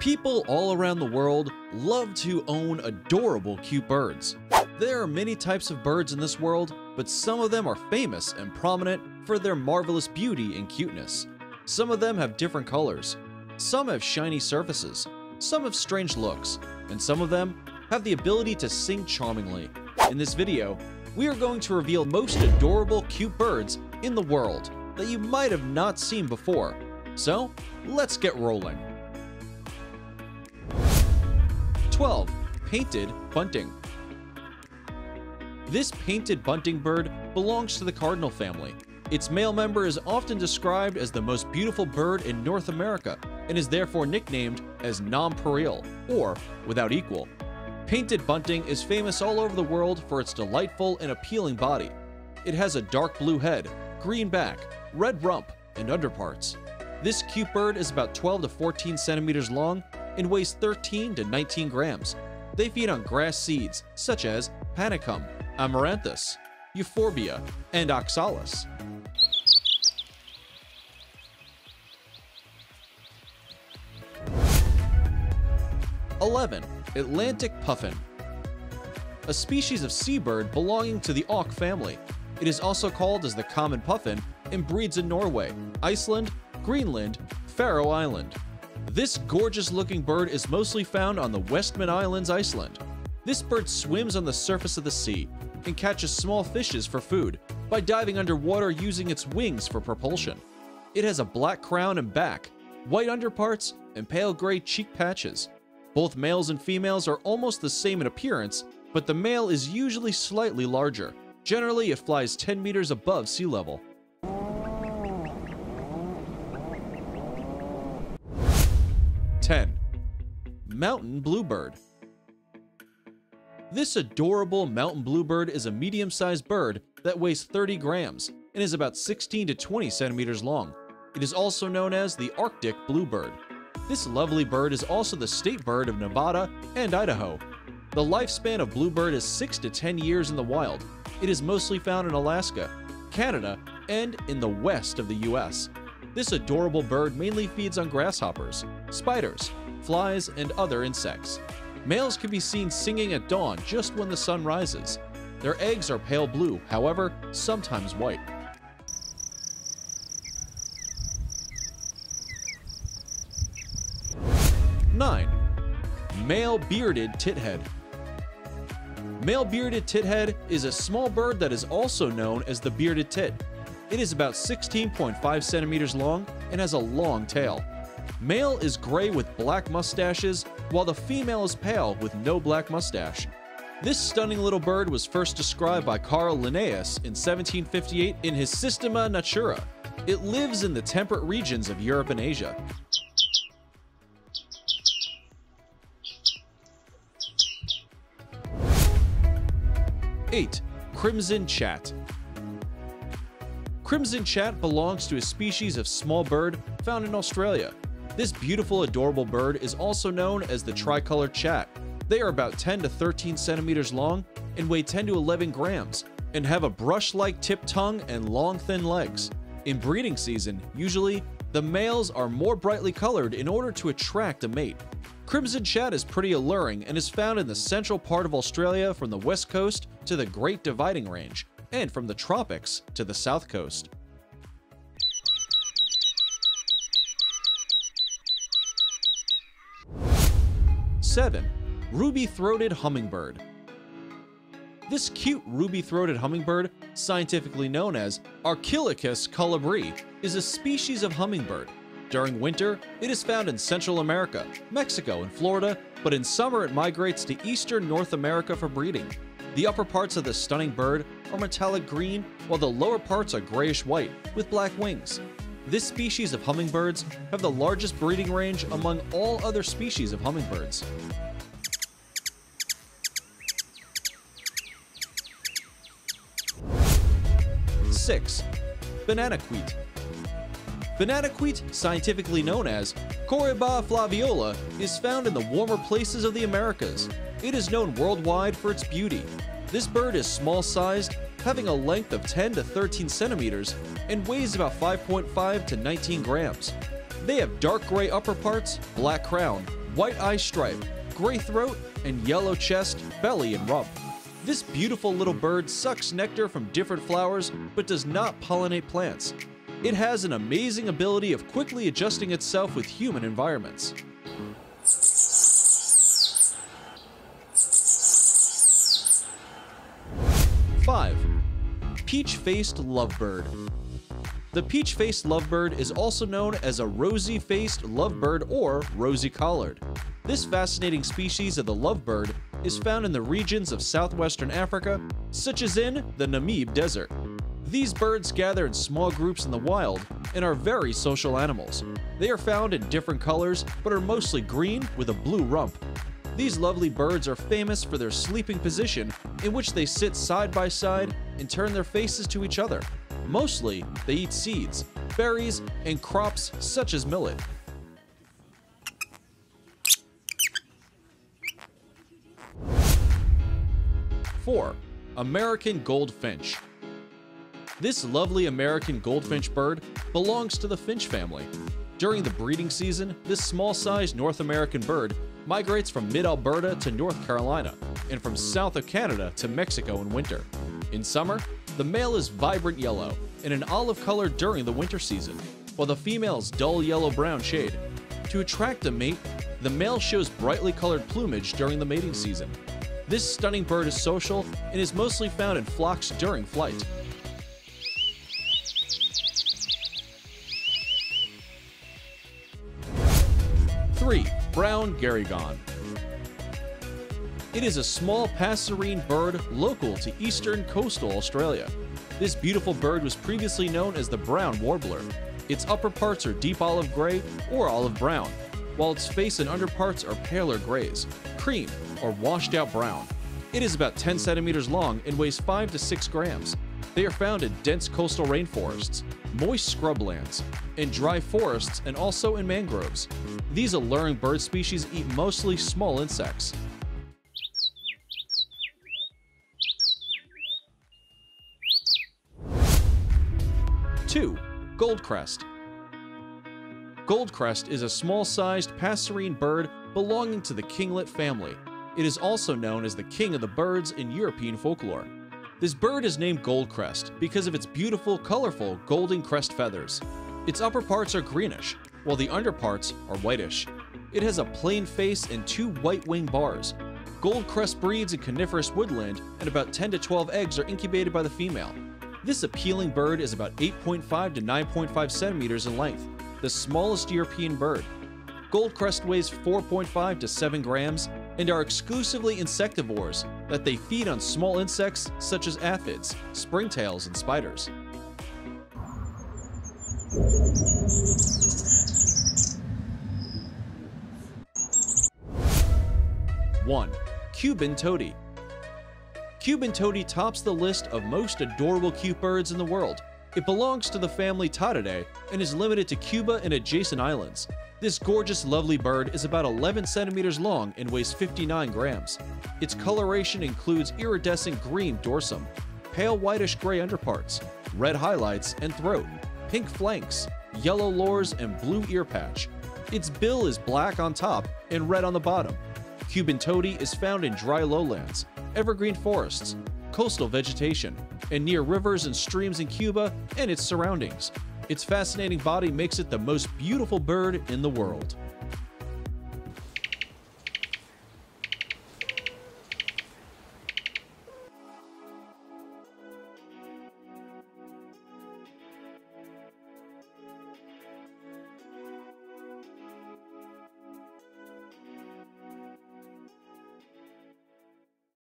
People all around the world love to own adorable, cute birds. There are many types of birds in this world, but some of them are famous and prominent for their marvelous beauty and cuteness. Some of them have different colors. Some have shiny surfaces. Some have strange looks. And some of them have the ability to sing charmingly. In this video, we are going to reveal most adorable, cute birds in the world that you might have not seen before. So, let's get rolling. 12. Painted bunting. This painted bunting bird belongs to the cardinal family. Its male member is often described as the most beautiful bird in North America and is therefore nicknamed as nonpareil, or without equal. Painted bunting is famous all over the world for its delightful and appealing body. It has a dark blue head, green back, red rump, and underparts. This cute bird is about 12 to 14 centimeters long and weighs 13 to 19 grams. They feed on grass seeds such as panicum, amaranthus, euphorbia, and oxalis. 11. Atlantic puffin. A species of seabird belonging to the auk family. It is also called as the common puffin and breeds in Norway, Iceland, Greenland, Faroe Island. This gorgeous-looking bird is mostly found on the Westman Islands, Iceland. This bird swims on the surface of the sea and catches small fishes for food by diving underwater using its wings for propulsion. It has a black crown and back, white underparts, and pale gray cheek patches. Both males and females are almost the same in appearance, but the male is usually slightly larger. Generally, it flies 10 meters above sea level. 10. Mountain bluebird. This adorable mountain bluebird is a medium-sized bird that weighs 30 grams and is about 16 to 20 centimeters long. It is also known as the Arctic bluebird. This lovely bird is also the state bird of Nevada and Idaho. The lifespan of bluebird is 6 to 10 years in the wild. It is mostly found in Alaska, Canada, and in the west of the US. This adorable bird mainly feeds on grasshoppers, spiders, flies, and other insects. Males can be seen singing at dawn just when the sun rises. Their eggs are pale blue, however, sometimes white. 9. Male bearded tithead. Male bearded tithead is a small bird that is also known as the bearded tit. It is about 16.5 centimeters long and has a long tail. Male is gray with black mustaches, while the female is pale with no black mustache. This stunning little bird was first described by Carl Linnaeus in 1758 in his Systema Naturae. It lives in the temperate regions of Europe and Asia. 8. Crimson chat. Crimson chat belongs to a species of small bird found in Australia. This beautiful, adorable bird is also known as the tricolored chat. They are about 10 to 13 centimeters long and weigh 10 to 11 grams and have a brush-like tipped tongue and long, thin legs. In breeding season, usually, the males are more brightly colored in order to attract a mate. Crimson chat is pretty alluring and is found in the central part of Australia from the west coast to the Great Dividing Range, and from the tropics to the south coast. 7. Ruby-throated hummingbird. This cute ruby-throated hummingbird, scientifically known as Archilochus colibri, is a species of hummingbird. During winter, it is found in Central America, Mexico, and Florida, but in summer it migrates to eastern North America for breeding. The upper parts of this stunning bird are metallic green, while the lower parts are grayish-white with black wings. This species of hummingbirds have the largest breeding range among all other species of hummingbirds. 6. Bananaquit. Bananaquit, scientifically known as Coryba flaviola, is found in the warmer places of the Americas. It is known worldwide for its beauty. This bird is small-sized, having a length of 10 to 13 centimeters, and weighs about 5.5 to 19 grams. They have dark gray upper parts, black crown, white eye stripe, gray throat, and yellow chest, belly, and rump. This beautiful little bird sucks nectar from different flowers but does not pollinate plants. It has an amazing ability of quickly adjusting itself with human environments. 5. Peach-Faced lovebird. The peach-faced lovebird is also known as a rosy-faced lovebird or rosy-collared. This fascinating species of the lovebird is found in the regions of southwestern Africa, such as in the Namib Desert. These birds gather in small groups in the wild and are very social animals. They are found in different colors but are mostly green with a blue rump. These lovely birds are famous for their sleeping position, in which they sit side by side and turn their faces to each other. Mostly, they eat seeds, berries, and crops such as millet. 4. American goldfinch. This lovely American goldfinch bird belongs to the finch family. During the breeding season, this small-sized North American bird migrates from mid-Alberta to North Carolina, and from south of Canada to Mexico in winter. In summer, the male is vibrant yellow and an olive color during the winter season, while the female's dull yellow-brown shade. To attract a mate, the male shows brightly colored plumage during the mating season. This stunning bird is social and is mostly found in flocks during flight. 3. Brown garrygon. It is a small passerine bird local to eastern coastal Australia. This beautiful bird was previously known as the brown warbler. Its upper parts are deep olive gray or olive brown, while its face and underparts are paler grays, cream, or washed out brown. It is about 10 centimeters long and weighs 5 to 6 grams. They are found in dense coastal rainforests, moist scrublands, in dry forests, and also in mangroves. These alluring bird species eat mostly small insects. 2. Goldcrest. Goldcrest is a small-sized passerine bird belonging to the kinglet family. It is also known as the king of the birds in European folklore. This bird is named Goldcrest because of its beautiful, colorful golden crest feathers. Its upper parts are greenish, while the underparts are whitish. It has a plain face and 2 white wing bars. Goldcrest breeds in coniferous woodland, and about 10 to 12 eggs are incubated by the female. This appealing bird is about 8.5 to 9.5 centimeters in length, the smallest European bird. Goldcrest weighs 4.5 to 7 grams and are exclusively insectivores that they feed on small insects such as aphids, springtails, and spiders. 1. Cuban toady. Cuban toady tops the list of most adorable cute birds in the world. It belongs to the family Tithead and is limited to Cuba and adjacent islands. This gorgeous, lovely bird is about 11 centimeters long and weighs 59 grams. Its coloration includes iridescent green dorsum, pale whitish gray underparts, red highlights and throat, pink flanks, yellow lores, and blue ear patch. Its bill is black on top and red on the bottom. Cuban toady is found in dry lowlands, evergreen forests, coastal vegetation, and near rivers and streams in Cuba and its surroundings. Its fascinating body makes it the most beautiful bird in the world.